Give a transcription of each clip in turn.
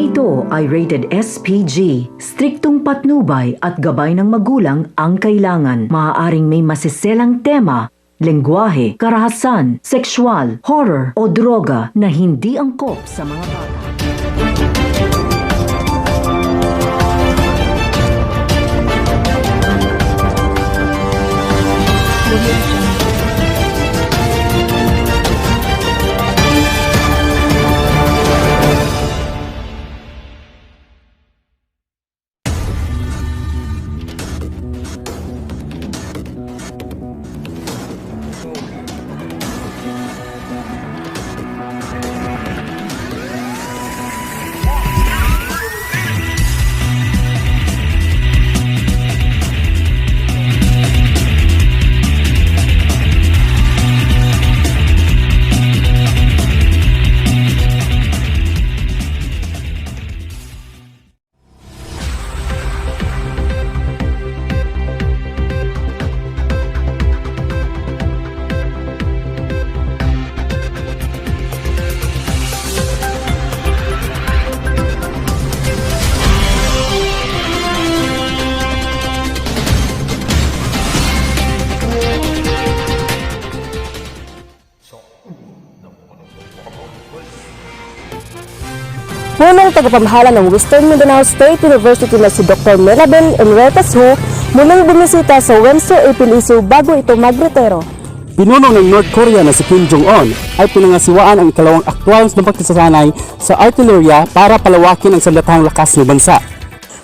Programang ito ay rated SPG. Striktong patnubay at gabay ng magulang ang kailangan. Maaaring may masiselang tema, lengguwahe, karahasan, sexual, horror o droga na hindi angkop sa mga bata. Punong tagapamahala ng Western Mindanao State University na si Dr. Melabel Enriquez Ho muling bumisita sa Wemso Ipiliso bago ito magretiro. Pinuno ng North Korea na si Kim Jong-un ay pinangasiwaan ang ikalawang aktwal ng pagkisasanay sa artillerya para palawakin ang sandatahang lakas ng bansa.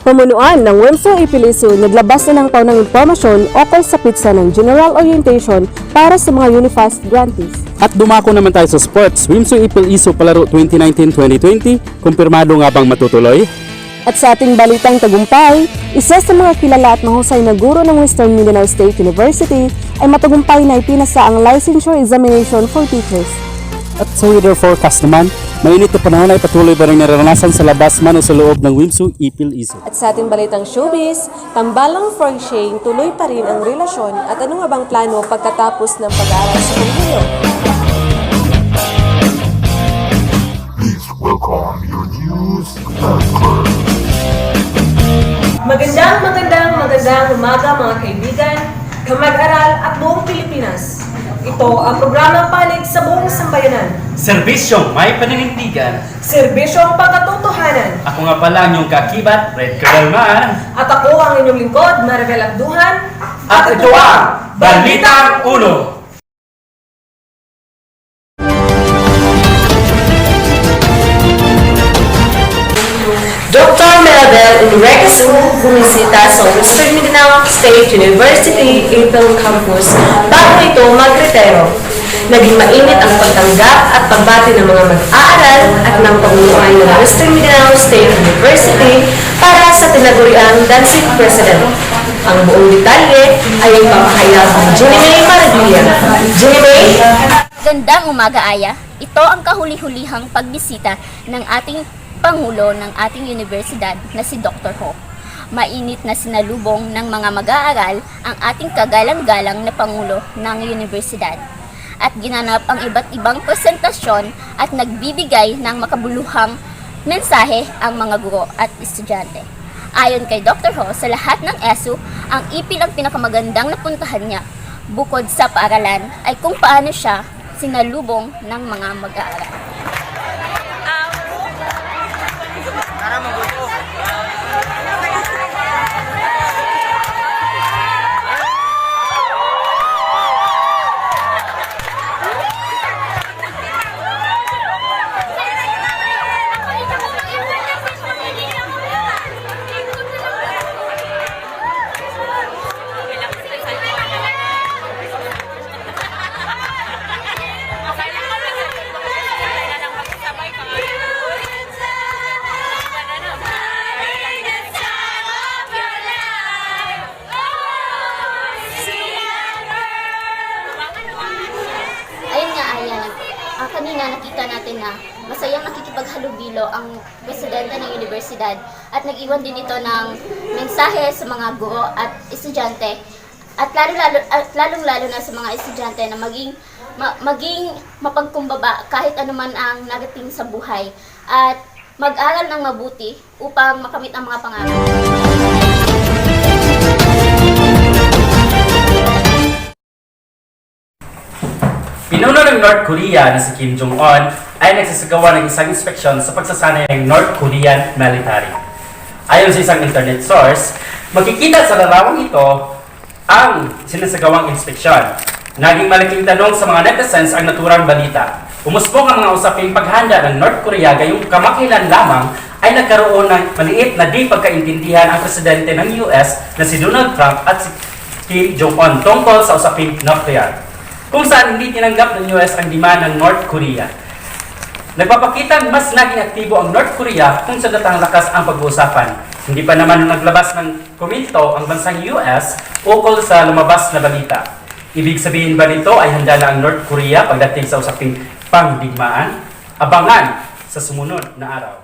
Pamunuan ng Wemso Ipiliso naglabas na ng paunang impormasyon ukol sa pitsa ng General Orientation para sa mga Unifast grantees. At dumako naman tayo sa sports. Wimso Ipil-Iso Palaro 2019-2020, kumpirmado nga bang matutuloy? At sa ating balitang tagumpay, isa sa mga kilala at mahusay na guro ng Western Mindanao State University ay matagumpay na ipinasa ang licensure examination for teachers. At sa weather forecast naman, mainit na panahon ay patuloy ba rin nararanasan sa labas man o sa loob ng Wimso Ipil-Iso. At sa ating balitang showbiz, tambalang for Shane, tuloy pa rin ang relasyon at ano nga bang plano pagkatapos ng pag-aaral sa kolehiyo? Welcome your news anchor. Magandang umaga mga kaibigan, kamag-aral at buong Pilipinas. Ito ang programang panig sa buong sambayanan. Serbisyong may paninindigan. Serbisyong pagkatotohanan. Ako nga pala ang inyong kakibat, Red Kadalmaan. At ako ang inyong lingkod, Maribel Abduhan. At ito ang Balitang Uno. Dr. Melabel Enriquez Ho bumisita sa Western Mindanao State University April Campus bago ito magretiro. Naging mainit ang pagtanggap at pagbati ng mga mag-aaral at ng pamunuan ng Western Mindanao State University para sa tinaguriang dancing president. Ang buong detalye ay ipapahayag ng Jenny May Maradilla. Jenny May? Gandang umaga, Aya. Ito ang kahuli-hulihang pagbisita ng ating Pangulo ng ating universidad na si Dr. Ho. Mainit na sinalubong ng mga mag-aaral ang ating kagalang-galang na Pangulo ng universidad. At ginanap ang iba't ibang presentasyon at nagbibigay ng makabuluhang mensahe ang mga guro at estudyante. Ayon kay Dr. Ho, sa lahat ng ESU, ang ipil ang pinakamagandang napuntahan niya. Bukod sa paaralan ay kung paano siya sinalubong ng mga mag-aaral. Kanina nakita natin na masayang nakikipaghalubilo ang presidente ng universidad at nag-iwan din ito ng mensahe sa mga guro at estudyante at lalong-lalo na sa mga estudyante na maging mapagkumbaba kahit anuman ang narating sa buhay at Mag-aral ng mabuti upang makamit ang mga pangarap. Pinuno ng North Korea na si Kim Jong-un ay nagsasagawa ng isang inspeksyon sa pagsasanay ng North Korean military. Ayon sa isang internet source, makikita sa larawang ito ang sinasagawang inspeksyon. Naging malaking tanong sa mga netizens ang naturang balita. Umusbong ang mga usaping paghanda ng North Korea gayong kamakailan lamang ay nagkaroon ng maliit na di pagkaintindihan ang presidente ng US na si Donald Trump at si Kim Jong-un tungkol sa usaping nuclear, kung saan hindi tinanggap ng US ang demand ng North Korea. Nagpapakitang mas naging aktibo ang North Korea kung sa datang lakas ang pag-uusapan. Hindi pa naman naglabas ng komento ang bansang US ukol sa lumabas na balita. Ibig sabihin ba nito ay handa na ang North Korea pagdating sa usaping pangdigmaan? Abangan sa sumunod na araw.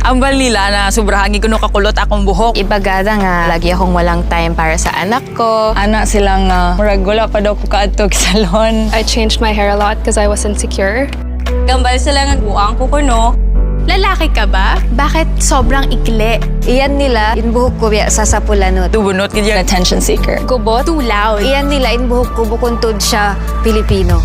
Ambal nila na sobrang kuno kakulot akong buhok. Ibagada nga, lagi akong walang time para sa anak ko. Anak silang murag wala pa daw ko kaadtog sa salon. I changed my hair a lot because I was insecure. Gambal sila nga buang ko kuno. Lalaki ka ba? Bakit sobrang ikli? Iyan nila, inbuhok ko biya sa sapulanot. Tubunot kid yung attention seeker. Kubo, too loud. Iyan nila, inbuhok ko bukuntod siya Pilipino.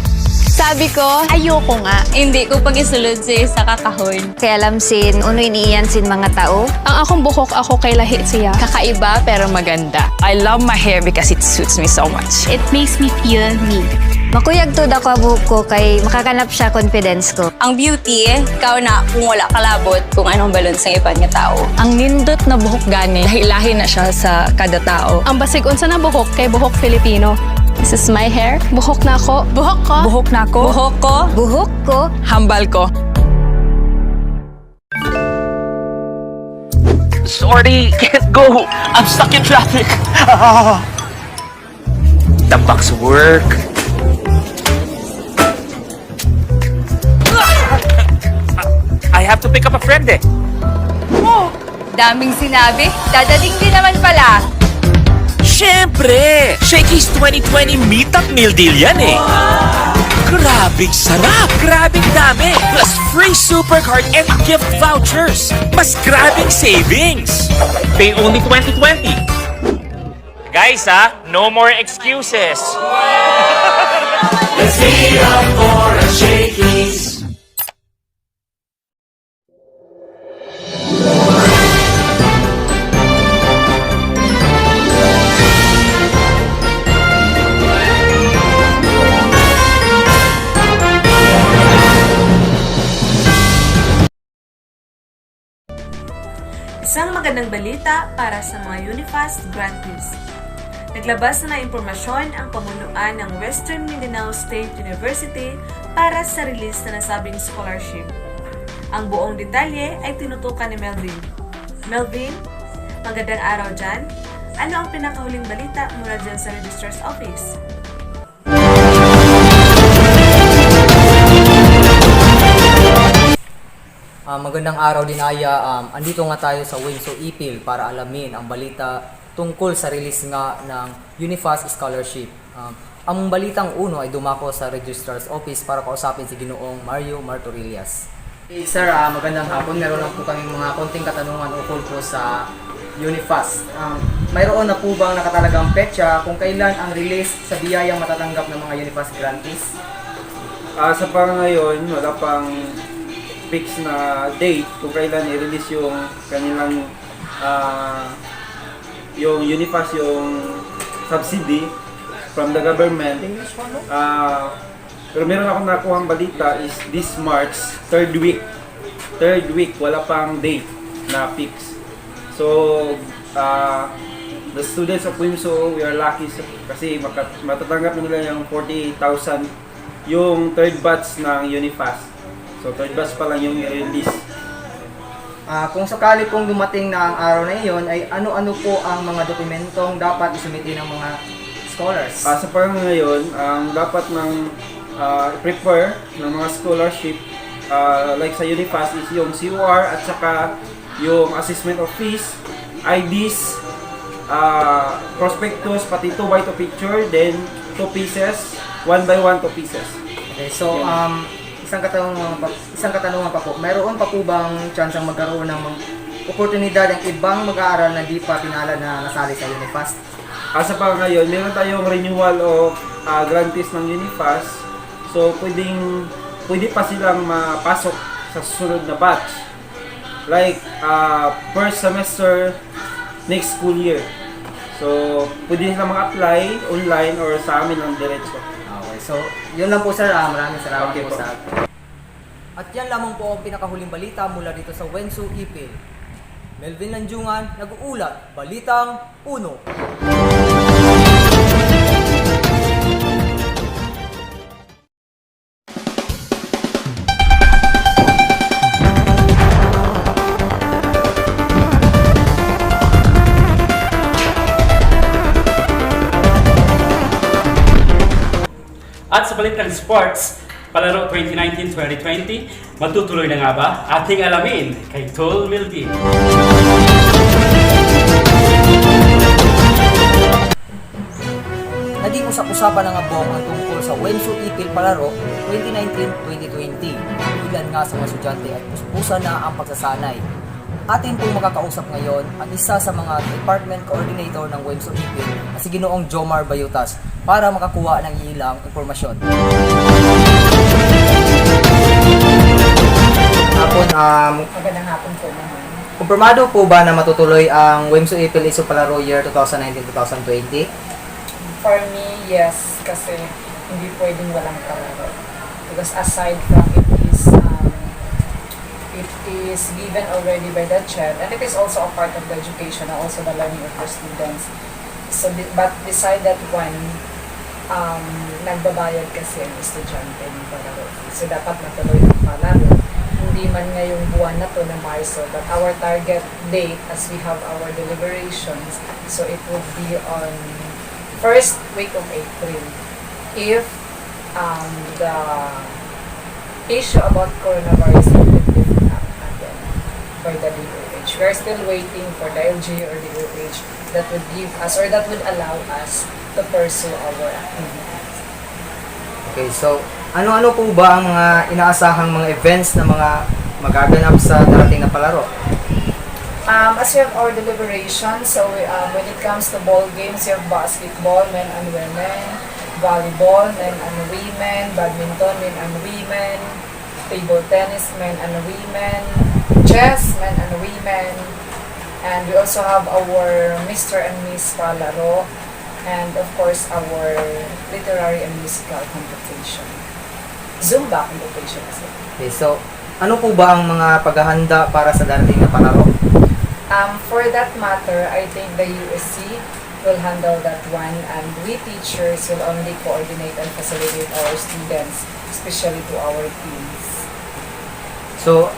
Sabi ko, ayoko nga. Hindi ko pag isulod sa kakahon. Kaya alam sin, unoy niiyan sin mga tao. Ang akong buhok ako kay lahi siya. Kakaiba pero maganda. I love my hair because it suits me so much. It makes me feel me. Makuyag to ako ang buhok ko kay makakanap siya confidence ko. Ang beauty, ikaw na kung wala kalabot kung anong balon sa iban nga tao. Ang nindot na buhok gani, lahi-lahi na siya sa kada tao. Ang basig unsa na buhok kay buhok Filipino. This is my hair. Buhok na ako. Buhok ko. Buhok na ko. Buhok ko. Buhok ko, Hambal ko. Sorry, can't go. I'm stuck in traffic. Tambak sa work. I have to pick up a friend eh. Daming sinabi. Dadating din naman pala. Siyempre! Shakey's 2020 Meetup Meal Deal yan eh! Grabing sarap! Grabing dami! Plus free supercard and gift vouchers! Mas grabing savings! Pay only 2020! Guys no more excuses! Let's meet up for a Shakey's! Isang magandang balita para sa mga Unifast grantees. Naglabas na ng impormasyon ang pamunuan ng Western Mindanao State University para sa release na nasabing scholarship. Ang buong detalye ay tinutukan ni Melvin. Melvin, magandang araw dyan. Ano ang pinakahuling balita mula dyan sa Registrar's Office? Magandang araw din Aya. Andito nga tayo sa Winso Ipil para alamin ang balita tungkol sa release nga ng Unifast Scholarship. Ang balitang uno ay dumako sa Registrar's Office para kausapin si Ginoong Mario Martorillas. Hey, sir, magandang hapon. Meron lang po kaming mga konting katanungan ukol po sa Unifast. Mayroon na po bang nakatalagang petsa kung kailan ang release sa biyayang matatanggap ng mga Unifast grantees? Sa ngayon, wala pang fix na date kung kailan i-release yung kanilang yung Unifast, yung subsidy from the government. Pero meron akong nakuhang balita is this March, third week, wala pang date na fix. So, the students of WIMSO, we are lucky kasi matatanggap nila yung 48,000 yung third batch ng Unifast. So, third batch pa lang yung i-release. Kung sakali pong dumating na ang araw na iyon, ay ano-ano po ang mga dokumentong dapat isumiti ng mga scholars? Sa parang ngayon, ang dapat ng prepare ng mga scholarship like sa Unifast is yung COR at saka yung assessment of fees, IDs, prospectus, pati 2x2 picture, then 2 pieces, 1x1 2 pieces. Okay, so isang katanungan pa po. Mayroon pa po bang chance ang magkaroon ng oportunidad ang ibang mag-aaral na di pa pinala na nasali sa Unifast? Asa pa ngayon, meron tayong renewal of grantees ng Unifast. So, pwede pa silang mapasok sa susunod na batch. Like, first semester next school year. So, pwede silang mag-apply online or sa amin ng diretso. Okay, so yun lang po sir. Maraming salamat Okay po po. sa At yan lamang po ang pinakahuling balita mula dito sa Wensu Ipil. Melvin Lanjungan, nag-uulat, Balitang 1. At sa balitang sports, palaro 2019-2020, matutuloy na nga ba? Ating alamin kay Tol Mildy. Naging usap-usapan ng abong ang tungkol sa Wensu Ipil Palaro 2019-2020. Ilan nga sa mga estudyante ay puspusan na ang pagsasanay. Atin pong makakausap ngayon ang isa sa mga department coordinator ng Wensu Ipil na si Ginoong Jomar Bayutas para makakuha ng ilang impormasyon. Magandang hapon po naman. Kumpirmado po ba na matutuloy ang Wensu Ipil Isu Palaro Year 2019-2020? For me, yes, kasi hindi pwedeng walang kalaro. Because aside from it is given already by the CHED, and it is also a part of the education and also the learning of the students. So, but beside that one, nagbabayad kasi ang estudyante ng palaro. So, dapat matuloy ang palaro. Hindi man ngayong buwan na to na Marso, but our target date as we have our deliberations, so it would be on first week of April. If the issue about coronavirus will be lifted up again by the DOH. We are still waiting for the LG or DOH that would give us or that would allow us to pursue our activities. Okay, so ano-ano po ba ang mga inaasahang mga events na mga magaganap sa darating na palaro? As we have our deliberations, so when it comes to ball games, we have basketball, men and women, volleyball, men and women, badminton, men and women, table tennis, men and women, chess, men and women, and we also have our Mr. and Miss Palaro, and of course our literary and musical competition. Zumba competition as well. Okay, so ano po ba ang mga paghahanda para sa darating na palaro? For that matter, I think the USC will handle that one, and we teachers will only coordinate and facilitate our students, especially to our teams. So,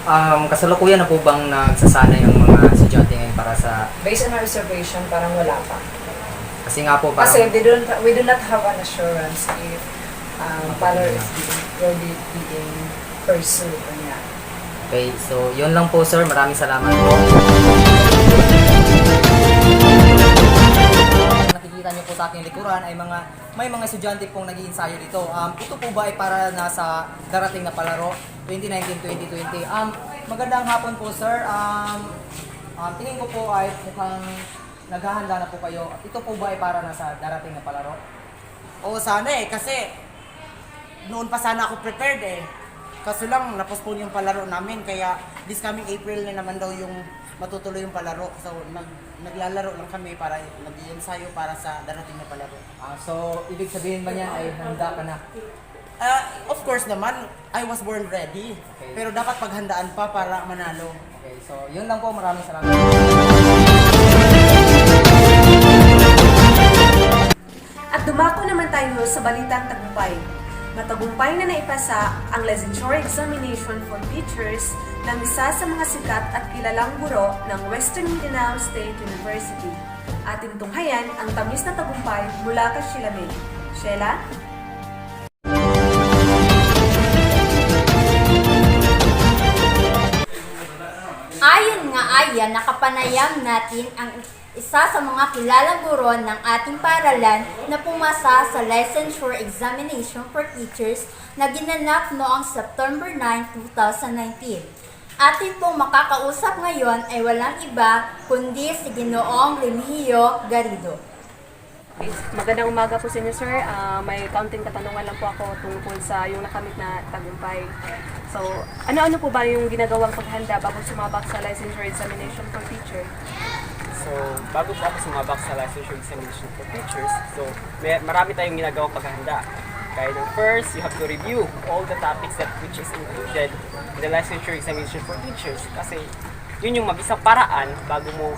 kasalukuyan na po bang nagsasanay ang mga estudyante ngayon para sa... Based on our observation, parang wala pa. Kasi nga po parang... Kasi we do not have an assurance if Palaro will be being pursued or not. Okay, so yun lang po sir. Maraming salamat po. Nakikita niyo po sa aking likuran ay may mga estudyante pong nag-iensayo dito. Ito po ba ay para nasa darating na palaro 2019-2020? Magandang hapon po sir. Tingin ko po ay mukhang naghahanda na po kayo. Ito po ba ay para nasa darating na palaro? Oo, sana kasi noon pa sana ako prepared Kaso lang, na-postpone yung palaro namin, kaya this coming April na naman daw yung matutuloy yung palaro. So, naglalaro lang kami para nag-iensayo para sa darating na palaro. So, ibig sabihin ba niyan ay handa ka na? Of course naman, I was born ready. Okay. Pero dapat paghandaan pa para manalo. Okay, so yun lang po. Maraming salamat. At dumako naman tayo sa balitang tagumpay. Matagumpay na naipasa ang licensure examination for teachers ng isa sa mga sikat at kilalang guro ng Western Mindanao State University. Ating tunghayan ang tamis na tagumpay mula kay Sheila May. Sheila? Ayon nga aya, nakapanayam natin ang isa sa mga kilalang guro ng ating paaralan na pumasa sa Licensure Examination for Teachers na ginanap noong September 9, 2019. Atin pong makakausap ngayon ay walang iba kundi si Ginoong Remigio Garrido. Magandang umaga po sa inyo, sir. May kaunting katanungan lang po ako tungkol sa yung nakamit na tagumpay. So, ano-ano po ba yung ginagawang paghanda bago sumabak sa Licensure Examination for Teacher? So, bago po ako sumabak sa Licensure Examination for Teachers, so marami tayong ginagawang paghahanda. Kaya ng first, you have to review all the topics that which is included in the Licensure Examination for Teachers. Kasi yun yung mabisang paraan bago mo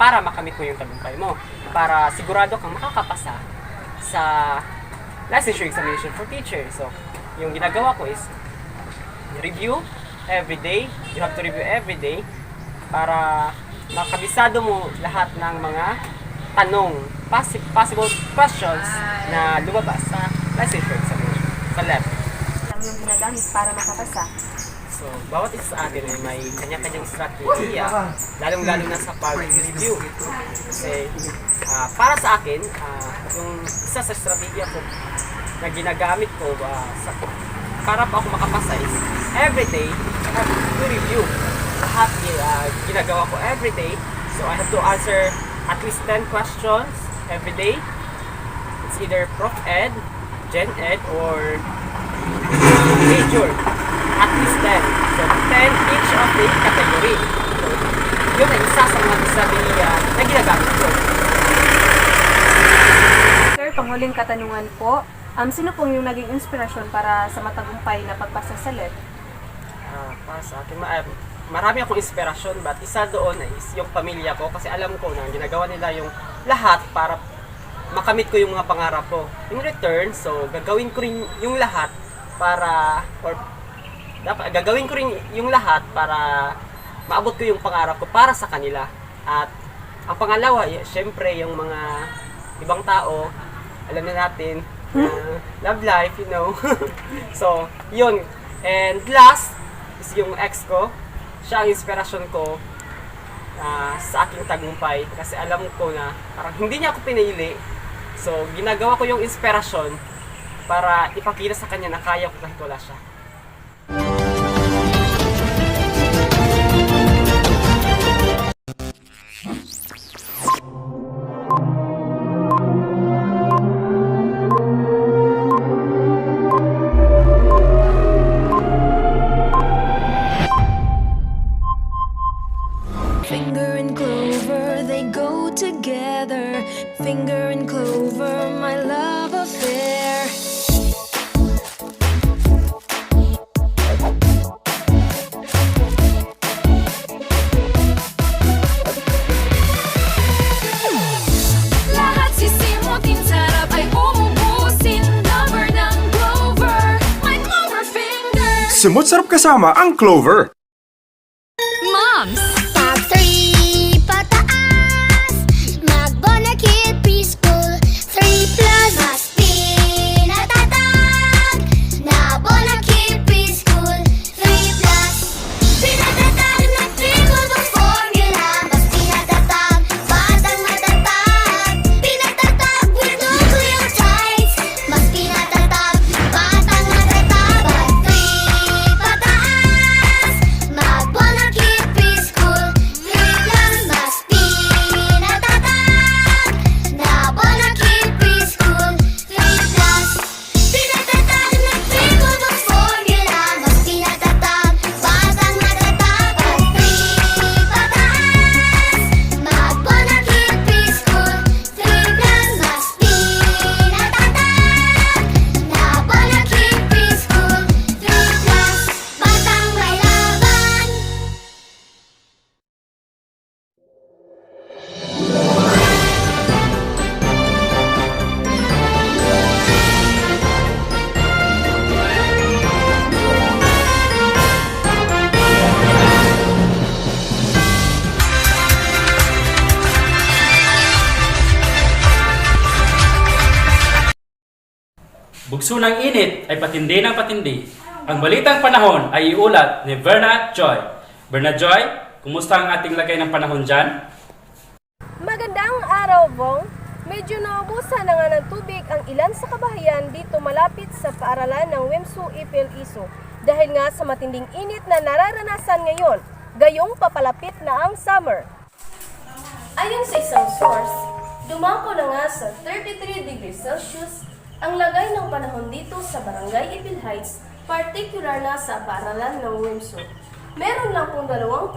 para makamit mo yung tagumpay mo. Para sigurado kang makakapasa sa Licensure Examination for Teachers. So, yung ginagawa ko is review every day. You have to review every day para makabisado mo lahat ng mga tanong, possible questions na lumabas sa Licensure Examination, sa lab. Lang yung ginagamit para makapasa. So, bawat isa sa atin ay may kanya-kanyang strategiya, lalong-lalo na sa review. Kasi, para sa akin, yung isa sa strategiya ko na ginagamit ko para pa ako makapasa is everyday, I have to review. Lahat ginagawa ko everyday. So, I have to answer at least 10 questions everyday. It's either Prof Ed, Gen Ed, or Major. At least 10. So, 10 each of the category. So, yun ay isa sa mga strategiya na ginagamit ko. Sir, panghuling katanungan po, sino pong yung naging inspirasyon para sa matagumpay na pagpasa sa LET? Para sa akin, marami akong inspirasyon, but isa doon is yung pamilya ko kasi alam ko na ginagawa nila yung lahat para makamit ko yung mga pangarap ko. In return, so gagawin ko rin yung lahat gagawin ko rin yung lahat para maabot ko yung pangarap ko para sa kanila. At ang pangalawa, syempre yung mga ibang tao, alam na natin, love life, you know. So, yun. And last is yung ex ko. Siya ang inspirasyon ko sa aking tagumpay kasi alam ko na parang hindi niya ako pinili. So, ginagawa ko yung inspirasyon para ipakita sa kanya na kaya ko kahit wala siya. Finger and clover, they go together. Finger and clover, my love affair. Lahat sisimutin, sarap ay uubusin. Lover ng clover, my clover finger. Simut-sarap kasama ang Clover. Moms! Top 3 pataas, mag-Bonakid Preschool. 3 plus, mas pinatatag na Bonakid Preschool. 3 plus, pinatatag na Pickleball formula. Mas pinatatag, batang matatag. Pinatatag with nucleotides. Mas pinatatag, batang matatag. Pag 3 pataas, mag-Bonakid Preschool. 3 plus, mas pinatatag na Bonakid Preschool. 3 plus, pinatatag na Pickleball formula. Mas pinatatag, batang matatag. Pag 3 pataas, mag-Bonakid Preschool. 3 plus, mas pinatatatag na Bonakid Preschool. 3 plus, batang may laban. Bugso ng init ay patindi ng patindi. Ang balitang panahon ay iulat ni Verna Joy. Verna Joy, kumusta ang ating lagay ng panahon dyan? Maganda Vong, medyo naubusan na nga ng tubig ang ilan sa kabahayan dito malapit sa paaralan ng Wimsu Ipil Iso dahil nga sa matinding init na nararanasan ngayon, gayong papalapit na ang summer. Ayon sa isang source, dumako na nga sa 33 degrees Celsius ang lagay ng panahon dito sa Barangay Ipil Heights, partikular na sa paaralan ng Wimsu. Meron lang pong 2%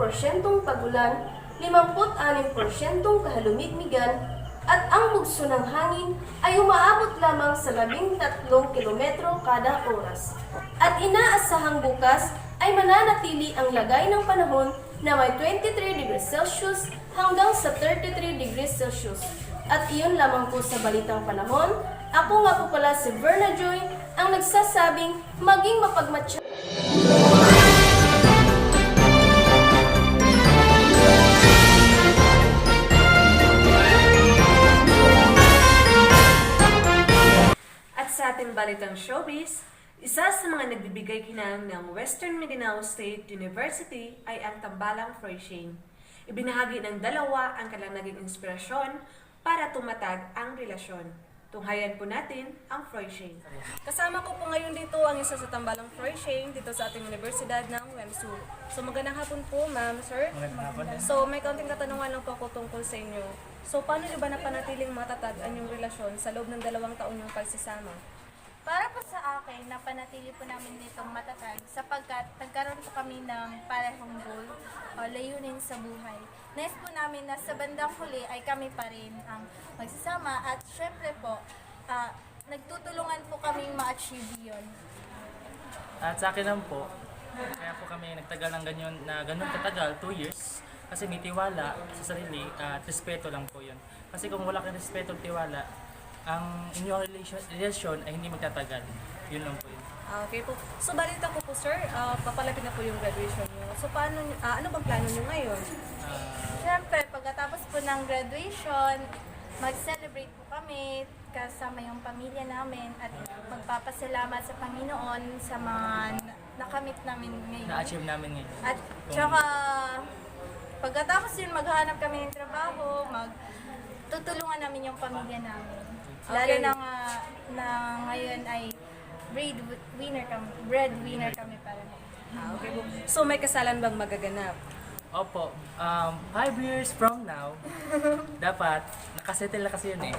pagulan, 56% kahalumigmigan, at ang bugso ng hangin ay umaabot lamang sa 13 kilometro kada oras. At inaasahang bukas ay mananatili ang lagay ng panahon na may 23 degrees Celsius hanggang sa 33 degrees Celsius. At iyon lamang po sa Balitang Panahon. Ako nga po pala si Verna Joy, ang nagsasabing maging mapagmatya. At sa ating balitang showbiz, isa sa mga nagbibigay kinang ng Western Mindanao State University ay ang tambalang Freushane. Ibinahagi ng dalawa ang kanilang naging inspirasyon para tumatag ang relasyon. Tunghayan po natin ang Freushane. Kasama ko po ngayon dito ang isa sa tambalang Freushane dito sa ating Universidad ng WEMSU. So magandang hapon po, ma'am, sir. Magandang hapon. So may kaunting katanungan lang po ako tungkol sa inyo. So paano niyo ba napanatiling matatag ang inyong relasyon sa loob ng 2 taon niyong pagsasama? Para po sa akin, napanatili po namin ditong matatag sapagkat nagkaroon po kami ng parehong goal o layunin sa buhay. Nais po namin na sa bandang huli ay kami pa rin ang magsasama at syempre po, nagtutulungan po kaming ma-achieve yun. At sa akin naman po, kaya po kami nagtagal ng ganun katagal, 2 years. Kasi may tiwala sa sarili at respeto lang po yun. Kasi kung wala kang respeto at tiwala, ang inyong relasyon ay hindi magtatagal. Yun lang po yun. Okay po. So balita ko po, sir, papalapit na po yung graduation niyo. So paano, ano bang plano niyo ngayon? Syempre, pagkatapos po ng graduation, mag-celebrate po kami kasama yung pamilya namin at magpapasalamat sa Panginoon sa mga nakamit namin ngayon. Na-achieve namin ngayon. At tsaka, pagkatapos yun, maghanap kami ng trabaho, tutulungan namin yung pamilya namin. Lalo Okay. na ngayon ay breadwinner kami para Okay po. So may kasalan bang magaganap? Opo, 5 years from now, dapat, nakasettle na kasi yun eh.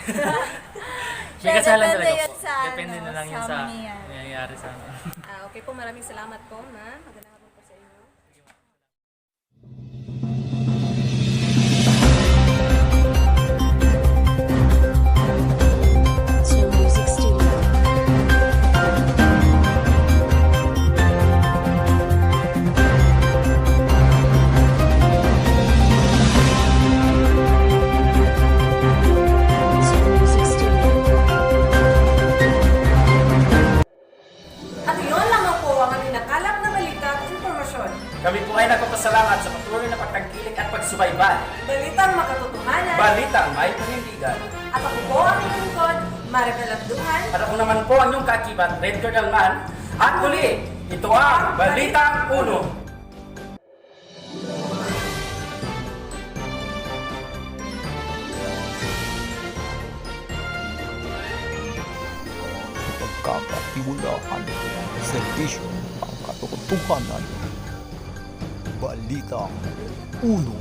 May kasalan Depende talaga yan po. sa Depende na lang yun sa sa mamiyan. nangyayari sa amin. Okay po, maraming salamat po, ma'am. Magandang hapon po sa inyo. Music Studio. Music Studio. At yun lang po ang aming nakalap na balita at impormasyon. Kami po ay nagpapasalamat sa patuloy na pagtangkilik at pagsubaybay. Balitang makatotohanan. Balitang may panindigan. At ako po ang inyong lingkod, Maribel Abduhan. At ako naman po ang inyong kakibat, Red Cardinal Man. At muli, ito ang Balitang Uno. Pagkakatiwalaan, serbisyo ang katotohanan. Balitang Uno.